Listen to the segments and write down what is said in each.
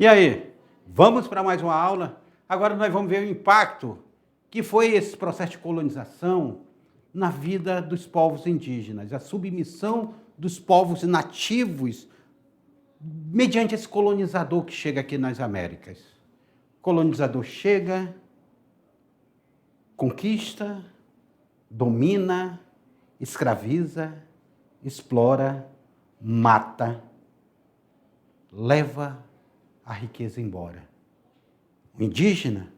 E aí, vamos para mais uma aula? Agora nós vamos ver o impacto que foi esse processo de colonização na vida dos povos indígenas, a submissão dos povos nativos mediante esse colonizador que chega aqui nas Américas. O colonizador chega, conquista, domina, escraviza, explora, mata, leva a riqueza embora. O indígena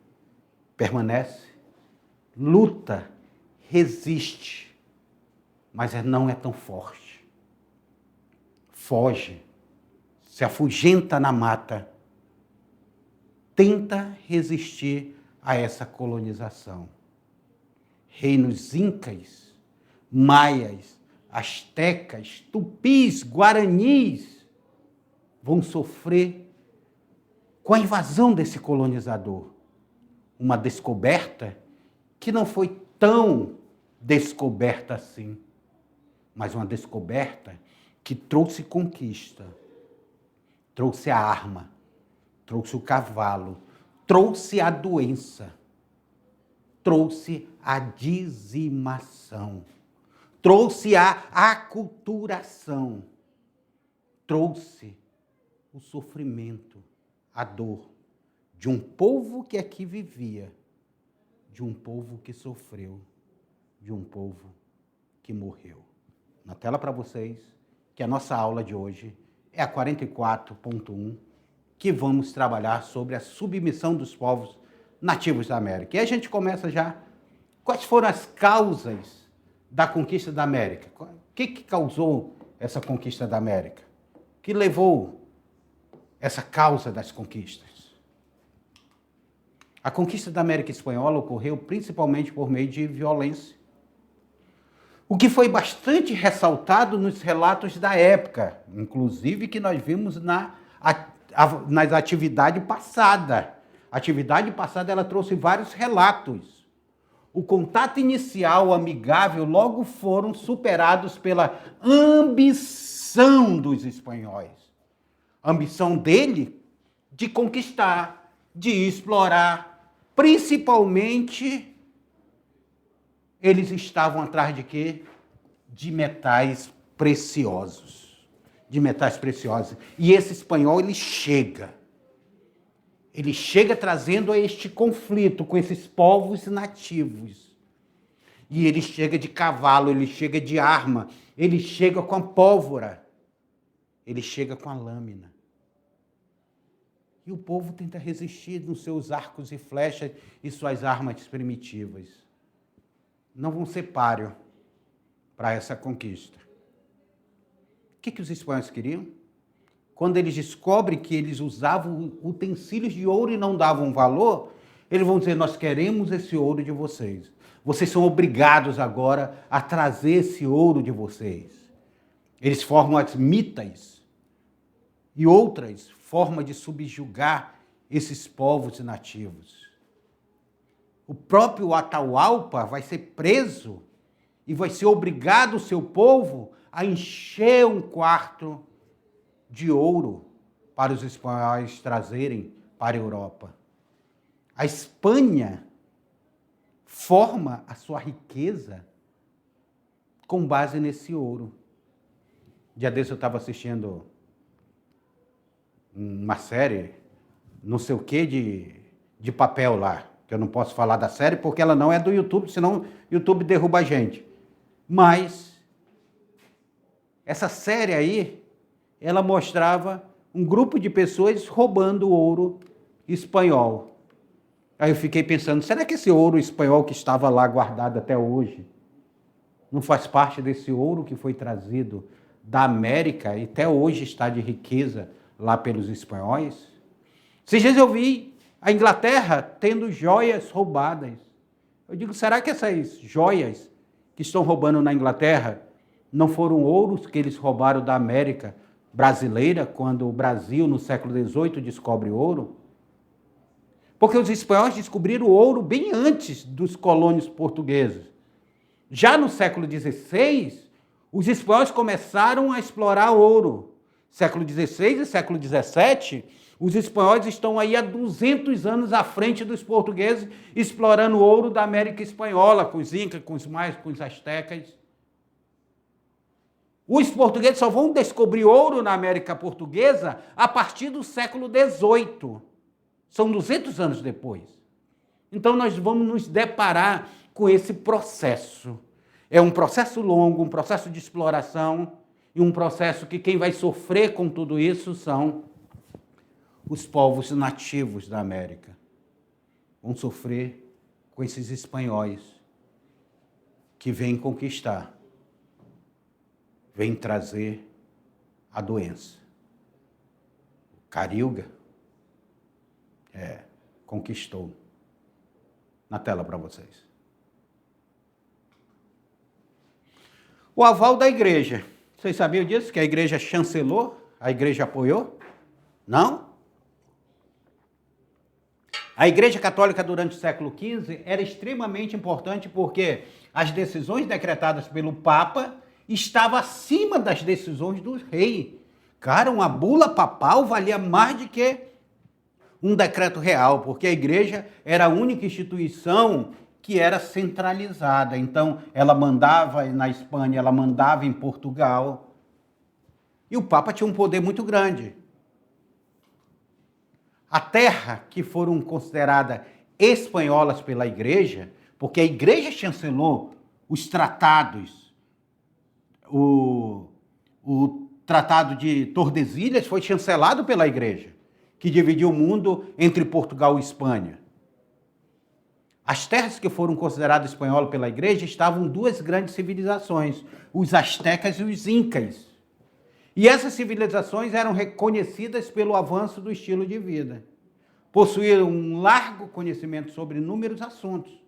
permanece, luta, resiste, mas não é tão forte. Foge, se afugenta na mata, tenta resistir a essa colonização. Reinos incas, maias, astecas, tupis, guaranis vão sofrer com a invasão desse colonizador. Uma descoberta que não foi tão descoberta assim, mas uma descoberta que trouxe conquista, trouxe a arma, trouxe o cavalo, trouxe a doença, trouxe a dizimação, trouxe a aculturação, trouxe o sofrimento, a dor de um povo que aqui vivia, de um povo que sofreu, de um povo que morreu. Na tela para vocês, que a nossa aula de hoje é a 44.1, que vamos trabalhar sobre a submissão dos povos nativos da América. E a gente começa já. Quais foram as causas da conquista da América? O que causou essa conquista da América? O que levou essa causa das conquistas? A conquista da América Espanhola ocorreu principalmente por meio de violência. O que foi bastante ressaltado nos relatos da época, inclusive que nós vimos nas atividades passadas. A atividade passada ela trouxe vários relatos. O contato inicial amigável logo foram superados pela ambição dos espanhóis. A ambição dele de conquistar, de explorar, principalmente eles estavam atrás de quê? De metais preciosos. De metais preciosos. E esse espanhol, ele chega trazendo este conflito com esses povos nativos. E ele chega de cavalo, ele chega de arma, ele chega com a pólvora, ele chega com a lâmina. E o povo tenta resistir nos seus arcos e flechas e suas armas primitivas. Não vão ser páreo para essa conquista. O que os espanhóis queriam? Quando eles descobrem que eles usavam utensílios de ouro e não davam valor, eles vão dizer, nós queremos esse ouro de vocês. Vocês são obrigados agora a trazer esse ouro de vocês. Eles formam as mitas e outras formas de subjugar esses povos nativos. O próprio Atahualpa vai ser preso e vai ser obrigado o seu povo a encher um quarto de ouro para os espanhóis trazerem para a Europa. A Espanha forma a sua riqueza com base nesse ouro. Dia desse eu estava assistindo uma série, não sei o que, de papel lá, que eu não posso falar da série porque ela não é do YouTube, senão o YouTube derruba a gente. Mas essa série aí, ela mostrava um grupo de pessoas roubando ouro espanhol. Aí eu fiquei pensando, será que esse ouro espanhol que estava lá guardado até hoje não faz parte desse ouro que foi trazido da América e até hoje está de riqueza lá pelos espanhóis? Esses dias eu vi a Inglaterra tendo joias roubadas. Eu digo, será que essas joias que estão roubando na Inglaterra não foram ouros que eles roubaram da América brasileira, quando o Brasil, no século XVIII, descobre ouro? Porque os espanhóis descobriram o ouro bem antes dos colônios portugueses. Já no século XVI, os espanhóis começaram a explorar ouro. século XVI e século XVII, os espanhóis estão aí há 200 anos à frente dos portugueses, explorando o ouro da América Espanhola, com os incas, com os maias, com os astecas. Os portugueses só vão descobrir ouro na América Portuguesa a partir do século XVIII. São 200 anos depois. Então, nós vamos nos deparar com esse processo. É um processo longo, um processo de exploração e um processo que quem vai sofrer com tudo isso são os povos nativos da América. Vão sofrer com esses espanhóis que vêm conquistar, vêm trazer a doença. Carilga conquistou. Na tela para vocês. O aval da igreja. Vocês sabiam disso? Que a igreja chancelou? A igreja apoiou? Não? A igreja católica durante o século XV era extremamente importante porque as decisões decretadas pelo Papa estavam acima das decisões do rei. Cara, uma bula papal valia mais do que um decreto real, porque a igreja era a única instituição que era centralizada. Então, ela mandava na Espanha, ela mandava em Portugal. E o Papa tinha um poder muito grande. A terra que foram consideradas espanholas pela igreja, porque a igreja chancelou os tratados, o Tratado de Tordesilhas foi chancelado pela igreja, que dividiu o mundo entre Portugal e Espanha. As terras que foram consideradas espanholas pela igreja estavam duas grandes civilizações, os astecas e os incas. E essas civilizações eram reconhecidas pelo avanço do estilo de vida. Possuíam um largo conhecimento sobre inúmeros assuntos,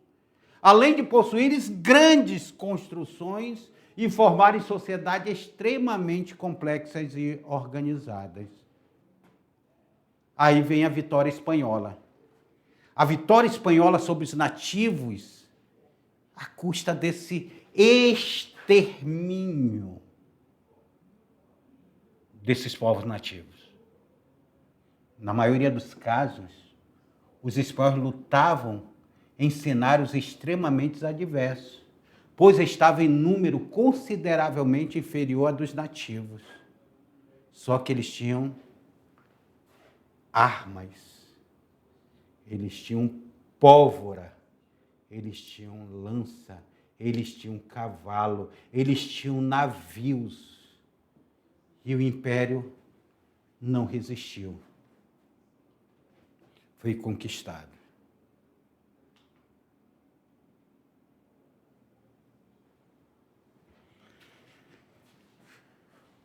além de possuírem grandes construções e formarem sociedades extremamente complexas e organizadas. Aí vem a vitória espanhola. A vitória espanhola sobre os nativos, à custa desse extermínio desses povos nativos. Na maioria dos casos, os espanhóis lutavam em cenários extremamente adversos, pois estavam em número consideravelmente inferior a dos nativos. Só que eles tinham armas, eles tinham pólvora, eles tinham lança, eles tinham cavalo, eles tinham navios. E o império não resistiu. Foi conquistado.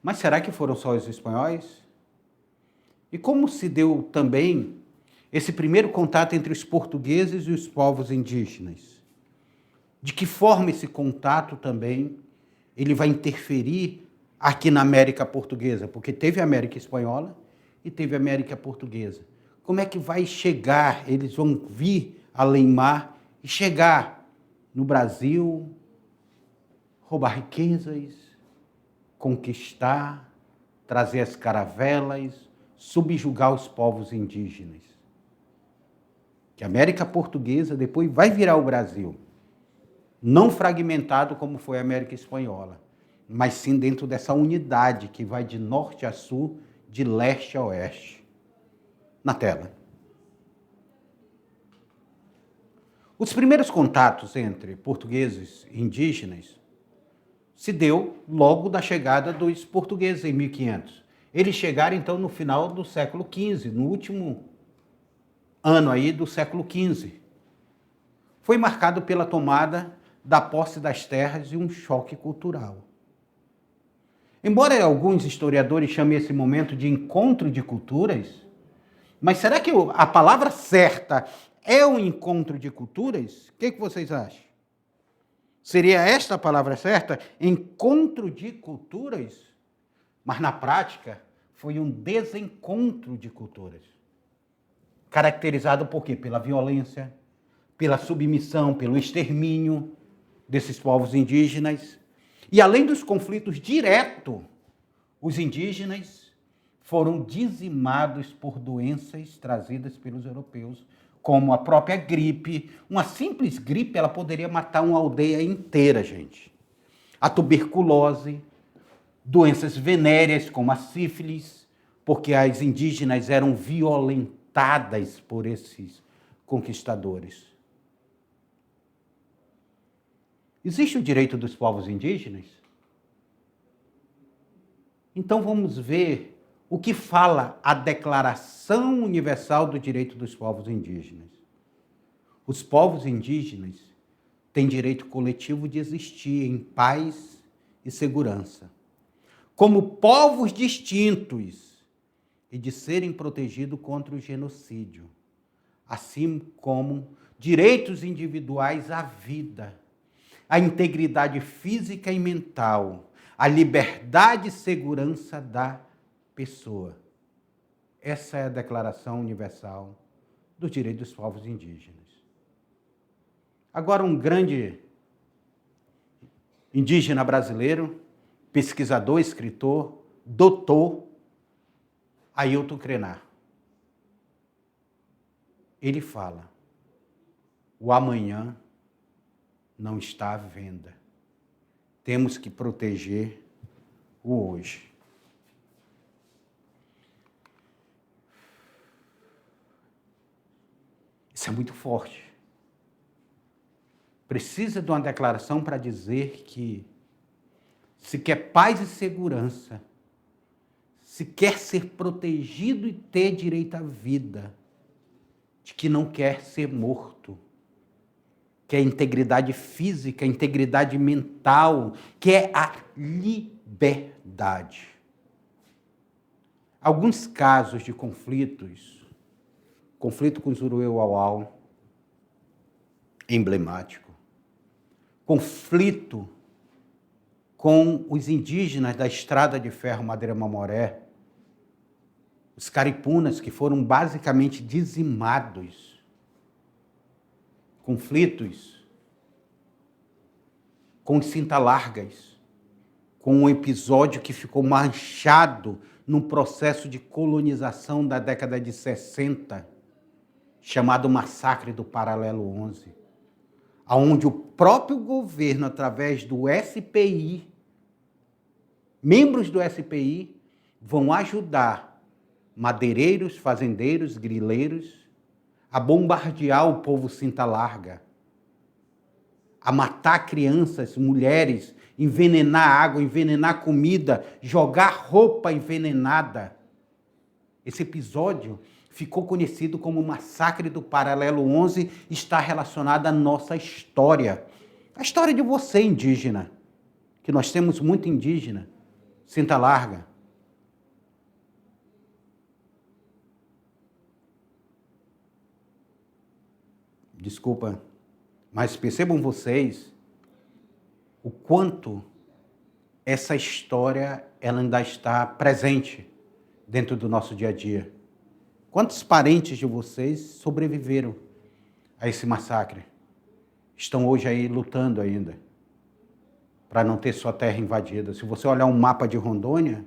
Mas será que foram só os espanhóis? E como se deu também esse primeiro contato entre os portugueses e os povos indígenas? De que forma esse contato também ele vai interferir aqui na América Portuguesa? Porque teve a América Espanhola e teve a América Portuguesa. Como é que vai chegar? Eles vão vir além mar e chegar no Brasil, roubar riquezas, conquistar, trazer as caravelas, subjugar os povos indígenas. Que a América Portuguesa depois vai virar o Brasil, não fragmentado como foi a América Espanhola, mas sim dentro dessa unidade que vai de norte a sul, de leste a oeste. Na tela. Os primeiros contatos entre portugueses e indígenas se deu logo da chegada dos portugueses em 1500. Eles chegaram, então, no final do século XV, no último ano aí do século XV. Foi marcado pela tomada da posse das terras e um choque cultural. Embora alguns historiadores chamem esse momento de encontro de culturas, mas será que a palavra certa é um encontro de culturas? O que vocês acham? Seria esta a palavra certa? Encontro de culturas? Mas na prática foi um desencontro de culturas. Caracterizado por quê? Pela violência, pela submissão, pelo extermínio desses povos indígenas. E além dos conflitos diretos, os indígenas foram dizimados por doenças trazidas pelos europeus, como a própria gripe. Uma simples gripe, ela poderia matar uma aldeia inteira, gente. A tuberculose, doenças venéreas como a sífilis, porque as indígenas eram violentadas por esses conquistadores. Existe o direito dos povos indígenas? Então vamos ver o que fala a Declaração Universal do Direito dos Povos Indígenas. Os povos indígenas têm direito coletivo de existir em paz e segurança, como povos distintos, e de serem protegidos contra o genocídio, assim como direitos individuais à vida, à integridade física e mental, à liberdade e segurança da pessoa. Essa é a Declaração Universal dos Direitos dos Povos Indígenas. Agora, um grande indígena brasileiro, pesquisador, escritor, doutor, Ailton Krenar. Ele fala: o amanhã não está à venda. Temos que proteger o hoje. Isso é muito forte. Precisa de uma declaração para dizer que se quer paz e segurança, se quer ser protegido e ter direito à vida, de que não quer ser morto, que é a integridade física, a integridade mental, que é a liberdade. Alguns casos de conflitos, conflito com os Uruê-Uauau, emblemático, conflito com os indígenas da Estrada de Ferro Madeira Mamoré, os caripunas que foram basicamente dizimados, conflitos com os cinta-largas, com um episódio que ficou manchado num processo de colonização da década de 60, chamado Massacre do Paralelo 11, onde o próprio governo, através do SPI, membros do SPI, vão ajudar madeireiros, fazendeiros, grileiros a bombardear o povo cinta-larga, a matar crianças, mulheres, envenenar água, envenenar comida, jogar roupa envenenada. Esse episódio ficou conhecido como o Massacre do Paralelo 11, está relacionado à nossa história. A história de você, indígena, que nós temos muito indígena, cinta-larga. Desculpa, mas percebam vocês o quanto essa história ela ainda está presente dentro do nosso dia a dia. Quantos parentes de vocês sobreviveram a esse massacre? Estão hoje aí lutando ainda para não ter sua terra invadida. Se você olhar um mapa de Rondônia,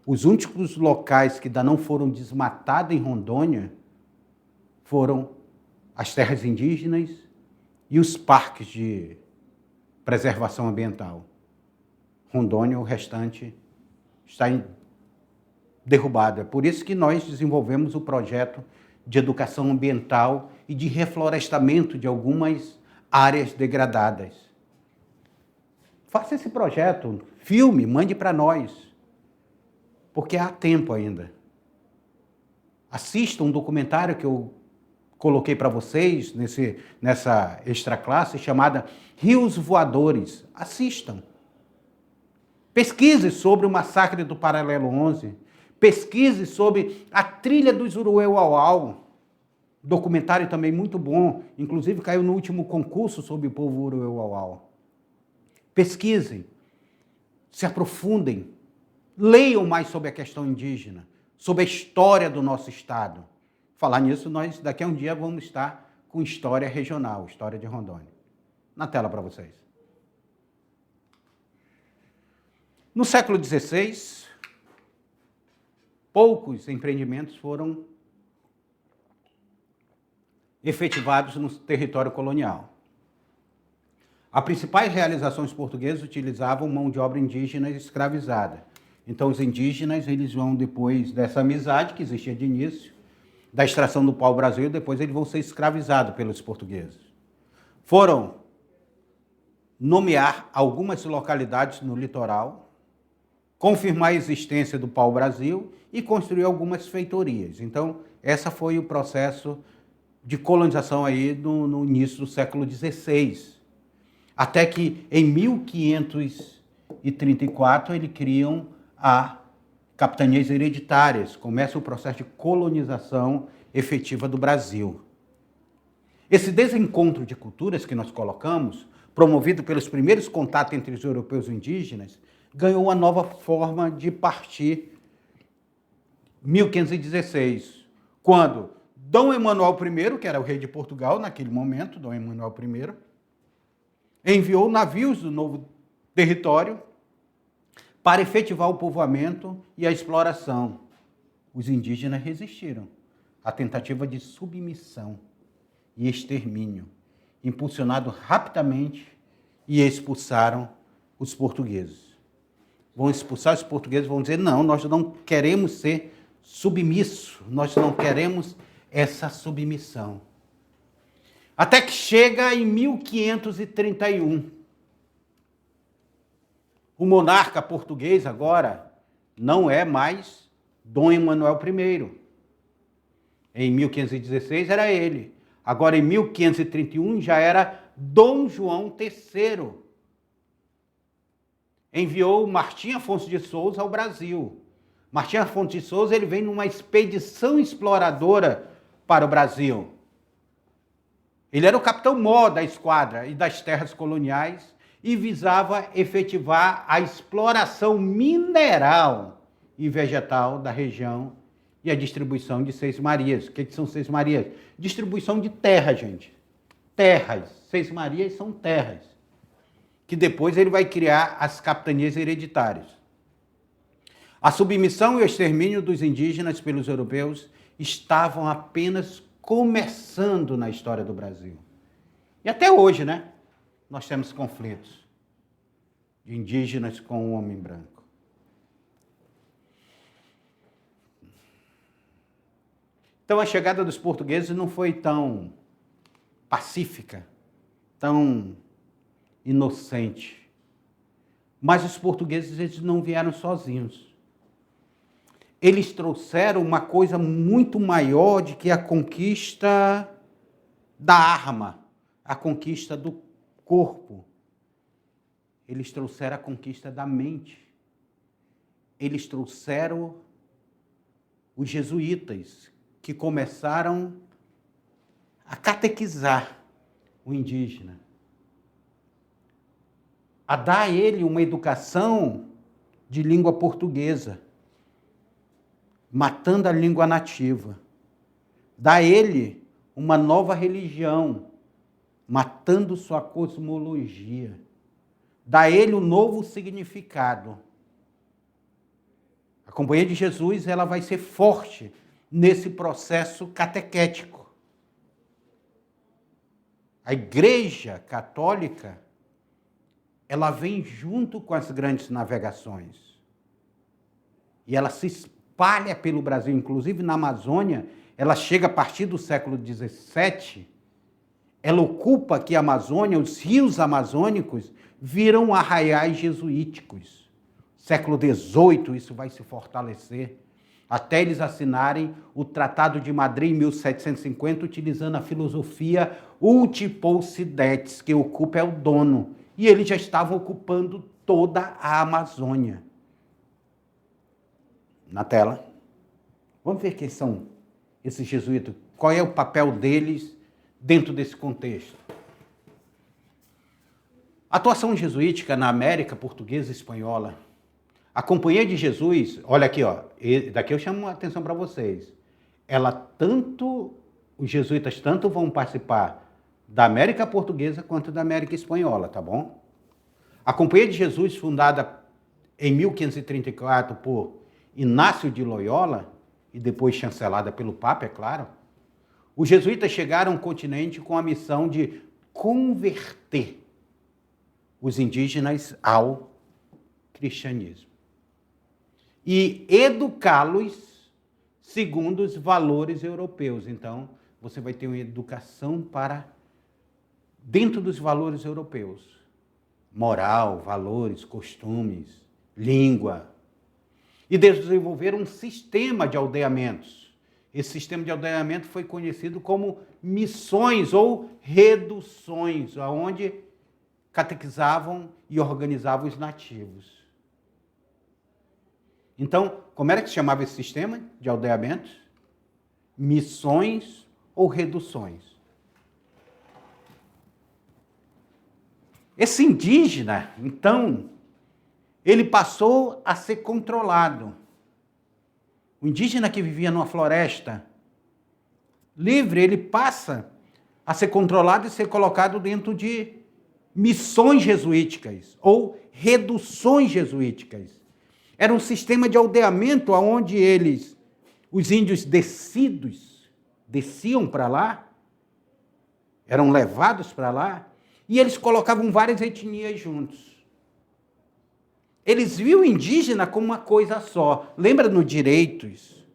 os únicos locais que ainda não foram desmatados em Rondônia foram as terras indígenas e os parques de preservação ambiental. Rondônia, o restante, está derrubado. É por isso que nós desenvolvemos o projeto de educação ambiental e de reflorestamento de algumas áreas degradadas. Faça esse projeto, filme, mande para nós, porque há tempo ainda. Assista um documentário que eu coloquei para vocês nessa extra classe chamada Rios Voadores. Assistam. Pesquise sobre o Massacre do Paralelo 11. Pesquise sobre a trilha dos Uruê-Uauau. Documentário também muito bom. Inclusive caiu no último concurso sobre o povo Uruê-Uauau. Pesquisem. Se aprofundem. Leiam mais sobre a questão indígena. Sobre a história do nosso estado. Falar nisso, nós daqui a um dia vamos estar com história regional, história de Rondônia. Na tela para vocês. No século XVI, poucos empreendimentos foram efetivados no território colonial. As principais realizações portuguesas utilizavam mão de obra indígena escravizada. Então, os indígenas, eles vão, depois dessa amizade que existia de início, da extração do pau-brasil, depois eles vão ser escravizados pelos portugueses. Foram nomear algumas localidades no litoral, confirmar a existência do pau-brasil e construir algumas feitorias. Então, esse foi o processo de colonização aí no início do século XVI. Até que, em 1534, eles criam a capitanias hereditárias. Começa o processo de colonização efetiva do Brasil. Esse desencontro de culturas que nós colocamos, promovido pelos primeiros contatos entre os europeus e os indígenas, ganhou uma nova forma de partir em 1516, quando Dom Emanuel I, que era o rei de Portugal naquele momento, Dom Emanuel I, enviou navios do novo território para efetivar o povoamento e a exploração. Os indígenas resistiram à tentativa de submissão e extermínio, impulsionado rapidamente, e expulsaram os portugueses. Vão expulsar os portugueses, vão dizer, não, nós não queremos ser submissos, nós não queremos essa submissão. Até que chega em 1531. O monarca português agora não é mais Dom Emanuel I. Em 1516 era ele. Agora em 1531 já era Dom João III. Enviou Martim Afonso de Souza ao Brasil. Martim Afonso de Souza ele vem numa expedição exploradora para o Brasil. Ele era o capitão-mor da esquadra e das terras coloniais e visava efetivar a exploração mineral e vegetal da região e a distribuição de Seis Marias. O que são Seis Marias? Distribuição de terra, gente. Terras. Seis Marias são terras. Que depois ele vai criar as capitanias hereditárias. A submissão e o extermínio dos indígenas pelos europeus estavam apenas começando na história do Brasil. E até hoje, né? Nós temos conflitos de indígenas com o homem branco. Então, a chegada dos portugueses não foi tão pacífica, tão inocente. Mas os portugueses eles não vieram sozinhos. Eles trouxeram uma coisa muito maior do que a conquista da arma, a conquista do corpo. Eles trouxeram a conquista da mente. Eles trouxeram os jesuítas, que começaram a catequizar o indígena, a dar a ele uma educação de língua portuguesa, matando a língua nativa. Dá a ele uma nova religião, matando sua cosmologia. Dá a ele um novo significado. A Companhia de Jesus ela vai ser forte nesse processo catequético. A Igreja Católica ela vem junto com as grandes navegações. E ela se espalha pelo Brasil, inclusive na Amazônia. Ela chega a partir do século XVII. Ela ocupa aqui a Amazônia, os rios amazônicos viram arraiais jesuíticos. Século XVIII, isso vai se fortalecer, até eles assinarem o Tratado de Madrid, em 1750, utilizando a filosofia Ultiposidetis, que ocupa é o dono. E eles já estavam ocupando toda a Amazônia. Na tela. Vamos ver quem são esses jesuítas. Qual é o papel deles dentro desse contexto? A atuação jesuítica na América Portuguesa e Espanhola. A Companhia de Jesus, olha aqui, ó, daqui eu chamo a atenção para vocês. Os jesuítas tanto vão participar da América Portuguesa quanto da América Espanhola, tá bom? A Companhia de Jesus, fundada em 1534 por Inácio de Loyola, e depois chancelada pelo Papa, é claro, os jesuítas chegaram ao continente com a missão de converter os indígenas ao cristianismo e educá-los segundo os valores europeus. Então, você vai ter uma educação para dentro dos valores europeus. Moral, valores, costumes, língua. E desenvolveram um sistema de aldeamentos. Esse sistema de aldeamento foi conhecido como missões ou reduções, onde catequizavam e organizavam os nativos. Então, como era que se chamava esse sistema de aldeamentos? Missões ou reduções. Esse indígena, então, ele passou a ser controlado. O indígena que vivia numa floresta livre, ele passa a ser controlado e ser colocado dentro de missões jesuíticas ou reduções jesuíticas. Era um sistema de aldeamento onde os índios desciam para lá, eram levados para lá, e eles colocavam várias etnias juntos. Eles viam o indígena como uma coisa só. Lembra no direitos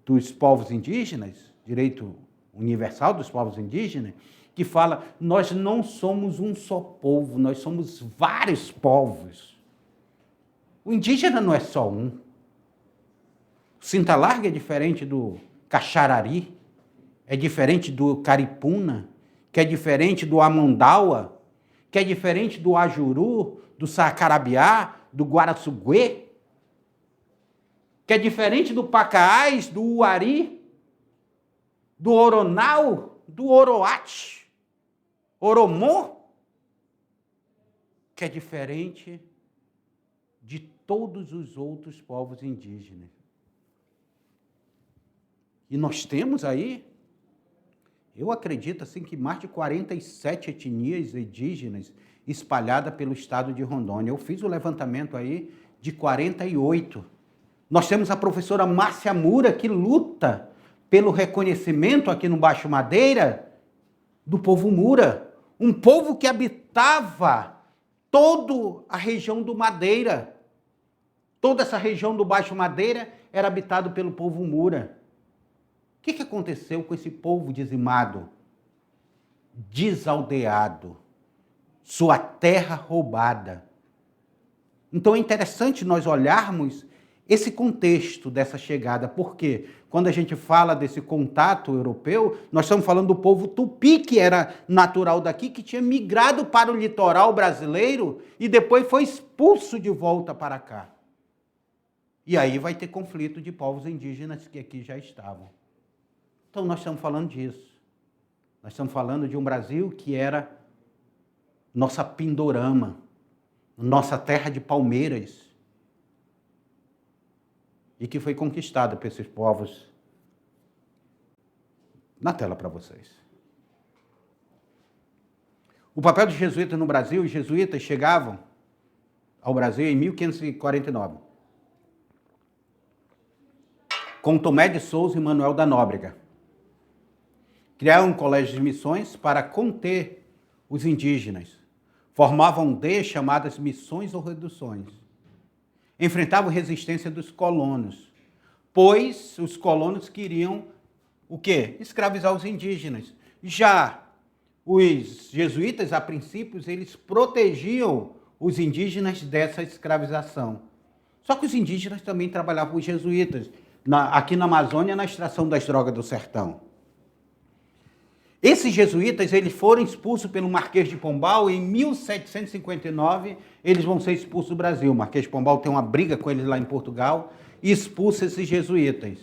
dos povos indígenas, direito universal dos povos indígenas, que fala, nós não somos um só povo, nós somos vários povos. O indígena não é só um. O Cinta Larga é diferente do Caxarari, é diferente do Caripuna, que é diferente do Amondaua, que é diferente do Ajuru, do Sacarabiá, do Guaraçuguê, que é diferente do Pacaás, do Uari, do Oronau, do Oroate, Oromô, que é diferente de todos os outros povos indígenas. E nós temos aí, eu acredito assim, que mais de 47 etnias indígenas espalhadas pelo estado de Rondônia. Eu fiz o levantamento aí de 48. Nós temos a professora Márcia Mura, que luta pelo reconhecimento aqui no Baixo Madeira do povo Mura, um povo que habitava toda a região do Madeira. Toda essa região do Baixo Madeira era habitado pelo povo Mura. O que aconteceu com esse povo dizimado, desaldeado, sua terra roubada? Então é interessante nós olharmos esse contexto dessa chegada, porque quando a gente fala desse contato europeu, nós estamos falando do povo tupi, que era natural daqui, que tinha migrado para o litoral brasileiro e depois foi expulso de volta para cá. E aí vai ter conflito de povos indígenas que aqui já estavam. Então nós estamos falando disso. Nós estamos falando de um Brasil que era nossa Pindorama, nossa terra de palmeiras, e que foi conquistada por esses povos. Na tela para vocês. O papel dos jesuítas no Brasil, os jesuítas chegavam ao Brasil em 1549, com Tomé de Souza e Manuel da Nóbrega. Criaram um colégio de missões para conter os indígenas. Formavam aldeias chamadas missões ou reduções. Enfrentavam resistência dos colonos, pois os colonos queriam o quê? Escravizar os indígenas. Já os jesuítas, a princípio, eles protegiam os indígenas dessa escravização. Só que os indígenas também trabalhavam com os jesuítas, aqui na Amazônia, na extração das drogas do sertão. Esses jesuítas, eles foram expulsos pelo Marquês de Pombal e em 1759 eles vão ser expulsos do Brasil. O Marquês de Pombal tem uma briga com eles lá em Portugal e expulsa esses jesuítas.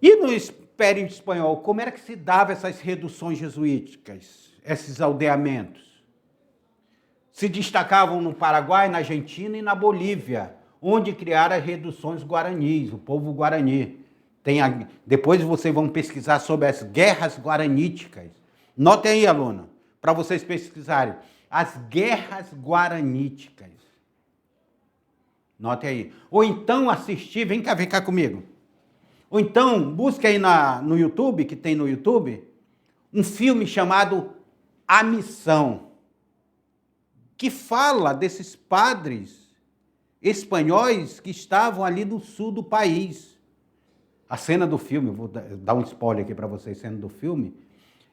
E no Império Espanhol, como era que se dava essas reduções jesuíticas, esses aldeamentos? Se destacavam no Paraguai, na Argentina e na Bolívia, onde criaram as reduções guaranis, o povo guarani. Depois vocês vão pesquisar sobre as guerras guaraníticas. Notem aí, aluno, para vocês pesquisarem. As guerras guaraníticas. Note aí. Ou então assistir, vem cá comigo. Ou então, busque aí no YouTube, que tem no YouTube, um filme chamado A Missão, que fala desses padres espanhóis que estavam ali no sul do país. A cena do filme, vou dar um spoiler aqui para vocês, a cena do filme,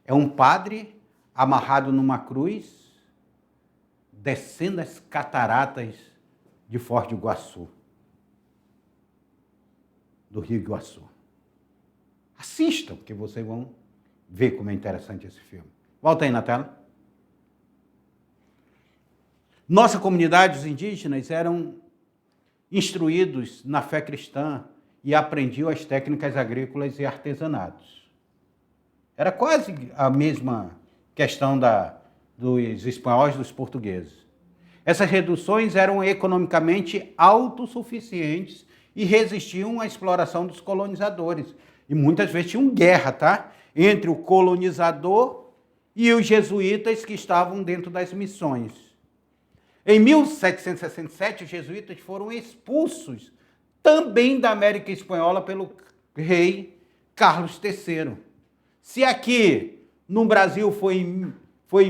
é um padre amarrado numa cruz, descendo as cataratas de Foz do Iguaçu, do Rio Iguaçu. Assistam, que vocês vão ver como é interessante esse filme. Volta aí na tela. Nossa comunidade, os indígenas, eram instruídos na fé cristã e aprendiam as técnicas agrícolas e artesanatos. Era quase a mesma questão dos espanhóis e dos portugueses. Essas reduções eram economicamente autossuficientes e resistiam à exploração dos colonizadores. E muitas vezes tinham guerra, tá? Entre o colonizador e os jesuítas que estavam dentro das missões. Em 1767, os jesuítas foram expulsos também da América Espanhola pelo rei Carlos III. Se aqui no Brasil foi em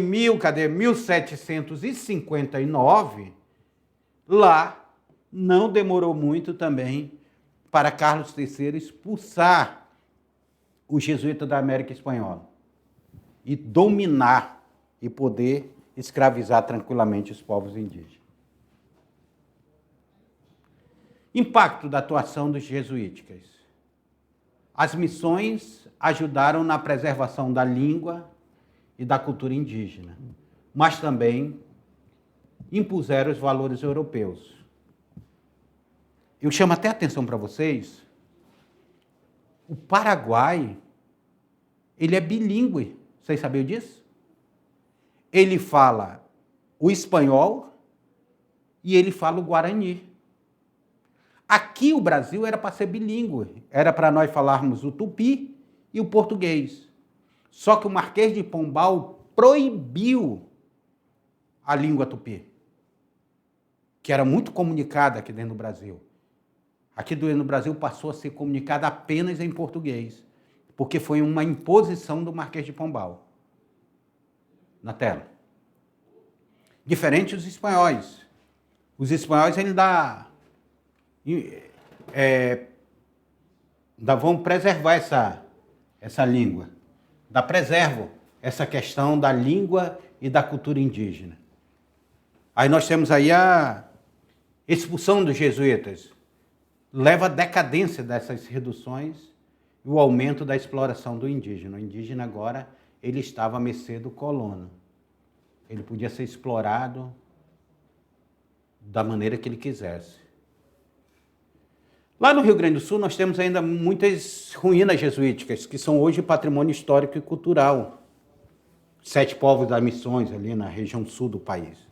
1759, lá não demorou muito também para Carlos III expulsar os jesuítas da América Espanhola e dominar e poder escravizar tranquilamente os povos indígenas. Impacto da atuação dos jesuíticas. As missões ajudaram na preservação da língua e da cultura indígena, mas também impuseram os valores europeus. Eu chamo até a atenção para vocês, o Paraguai, ele é bilíngue, vocês sabiam disso? Ele fala o espanhol e ele fala o guarani. Aqui o Brasil era para ser bilíngue, era para nós falarmos o tupi e o português. Só que o Marquês de Pombal proibiu a língua tupi, que era muito comunicada aqui dentro do Brasil. Aqui dentro do Brasil passou a ser comunicada apenas em português, porque foi uma imposição do Marquês de Pombal. Na tela. Diferente dos espanhóis. Os espanhóis ainda vão preservar essa língua. Ainda preservam essa questão da língua e da cultura indígena. Aí nós temos aí a expulsão dos jesuítas. Leva à decadência dessas reduções e o aumento da exploração do indígena. O indígena agora ele estava à mercê do colono. Ele podia ser explorado da maneira que ele quisesse. Lá no Rio Grande do Sul, nós temos ainda muitas ruínas jesuíticas, que são hoje patrimônio histórico e cultural. 7 povos das missões, ali na região sul do país.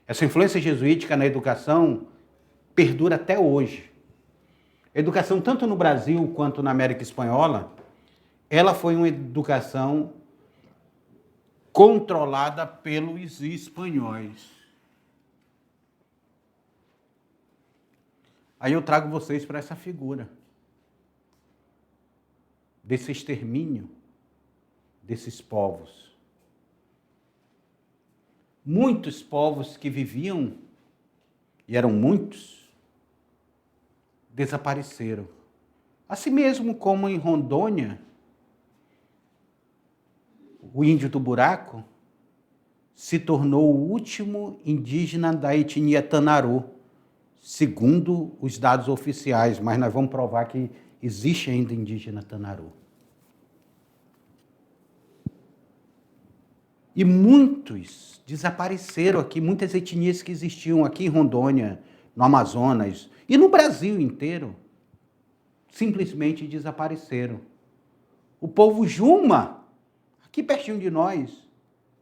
Essa influência jesuítica na educação perdura até hoje. A educação, tanto no Brasil quanto na América Espanhola, ela foi uma educação controlada pelos espanhóis. Aí eu trago vocês para essa figura desse extermínio desses povos. Muitos povos que viviam, e eram muitos, desapareceram. Assim mesmo como em Rondônia, o índio do buraco se tornou o último indígena da etnia Tanaru, segundo os dados oficiais, mas nós vamos provar que existe ainda indígena Tanaru. E muitos desapareceram aqui, muitas etnias que existiam aqui em Rondônia, no Amazonas e no Brasil inteiro, simplesmente desapareceram. O povo Juma, aqui pertinho de nós,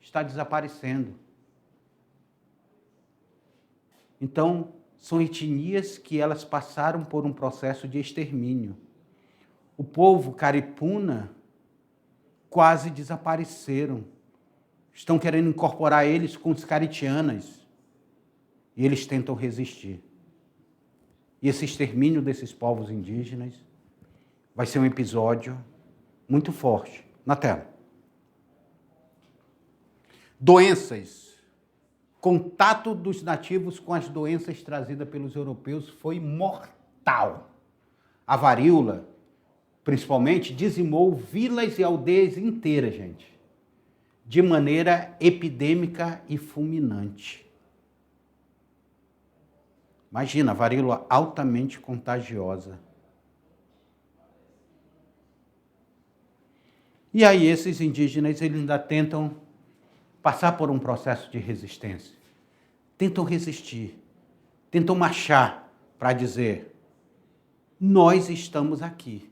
está desaparecendo. Então, são etnias que elas passaram por um processo de extermínio. O povo caripuna quase desapareceram. Estão querendo incorporar eles com os caritianas. E eles tentam resistir. E esse extermínio desses povos indígenas vai ser um episódio muito forte. Na tela. Doenças. Contato dos nativos com as doenças trazidas pelos europeus foi mortal. A varíola, principalmente, dizimou vilas e aldeias inteiras, gente, de maneira epidêmica e fulminante. Imagina, a varíola altamente contagiosa. E aí esses indígenas eles ainda tentam passar por um processo de resistência. Tentam resistir, tentam marchar para dizer: nós estamos aqui,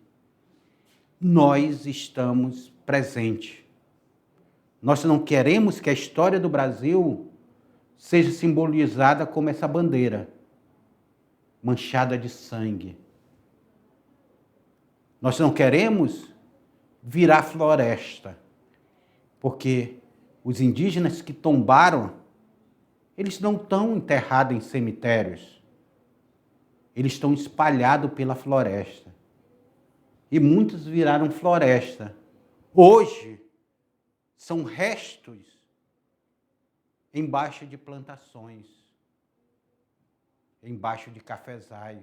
nós estamos presentes. Nós não queremos que a história do Brasil seja simbolizada como essa bandeira, manchada de sangue. Nós não queremos virar floresta, porque os indígenas que tombaram, eles não estão enterrados em cemitérios, eles estão espalhados pela floresta. E muitos viraram floresta. Hoje, são restos embaixo de plantações, embaixo de cafezais,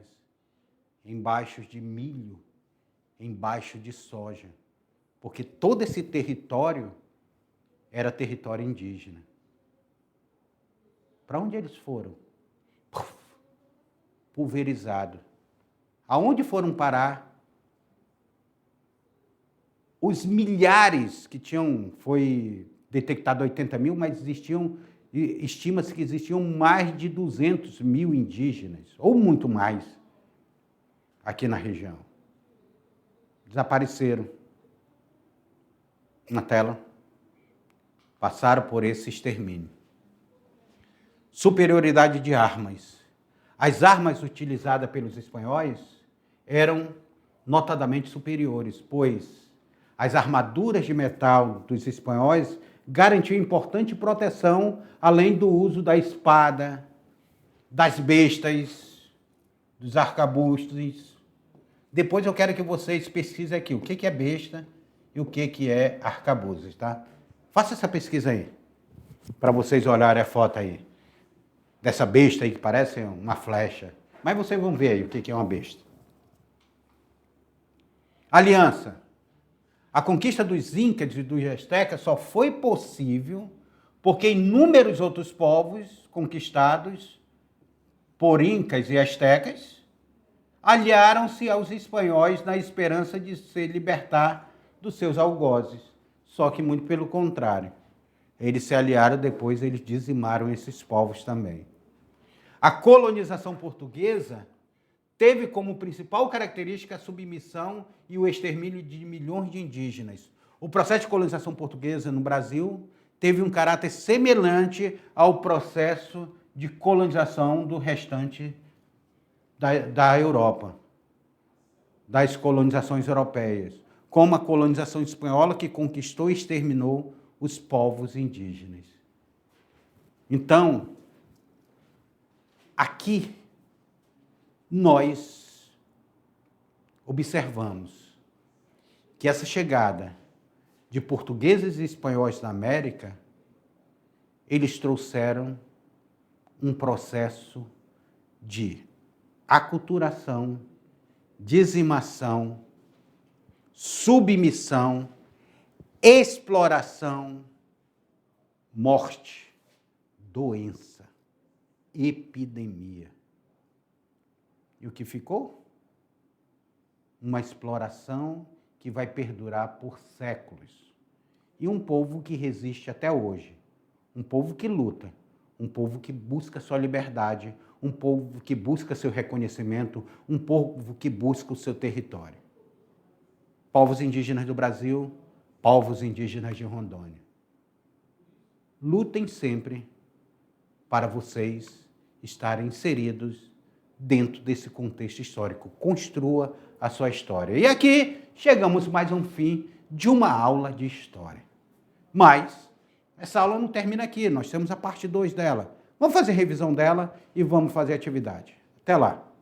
embaixo de milho, embaixo de soja. Porque todo esse território era território indígena. Para onde eles foram? Pulverizado. Aonde foram parar? Os milhares que tinham, foi detectado 80 mil, mas estima-se que existiam mais de 200 mil indígenas, ou muito mais, aqui na região. Desapareceram. Na tela, passaram por esse extermínio. Superioridade de armas. As armas utilizadas pelos espanhóis eram notadamente superiores, pois as armaduras de metal dos espanhóis garantiam importante proteção, além do uso da espada, das bestas, dos arcabustos. Depois eu quero que vocês pesquisem aqui o que é besta e o que é arcabuzes, tá? Faça essa pesquisa aí, para vocês olharem a foto aí, dessa besta aí que parece uma flecha. Mas vocês vão ver aí o que é uma besta. Aliança. A conquista dos incas e dos astecas só foi possível porque inúmeros outros povos conquistados por incas e astecas aliaram-se aos espanhóis na esperança de se libertar dos seus algozes. Só que muito pelo contrário. Eles se aliaram, depois eles dizimaram esses povos também. A colonização portuguesa teve como principal característica a submissão e o extermínio de milhões de indígenas. O processo de colonização portuguesa no Brasil teve um caráter semelhante ao processo de colonização do restante da Europa, das colonizações europeias, como a colonização espanhola que conquistou e exterminou os povos indígenas. Então, aqui nós observamos que essa chegada de portugueses e espanhóis na América, eles trouxeram um processo de aculturação, dizimação, submissão, exploração, morte, doença, epidemia. E o que ficou? Uma exploração que vai perdurar por séculos. E um povo que resiste até hoje. Um povo que luta. Um povo que busca sua liberdade. Um povo que busca seu reconhecimento. Um povo que busca o seu território. Povos indígenas do Brasil, povos indígenas de Rondônia. Lutem sempre para vocês estarem inseridos dentro desse contexto histórico. Construa a sua história. E aqui chegamos mais a um fim de uma aula de história. Mas essa aula não termina aqui, nós temos a parte 2 dela. Vamos fazer revisão dela e vamos fazer atividade. Até lá!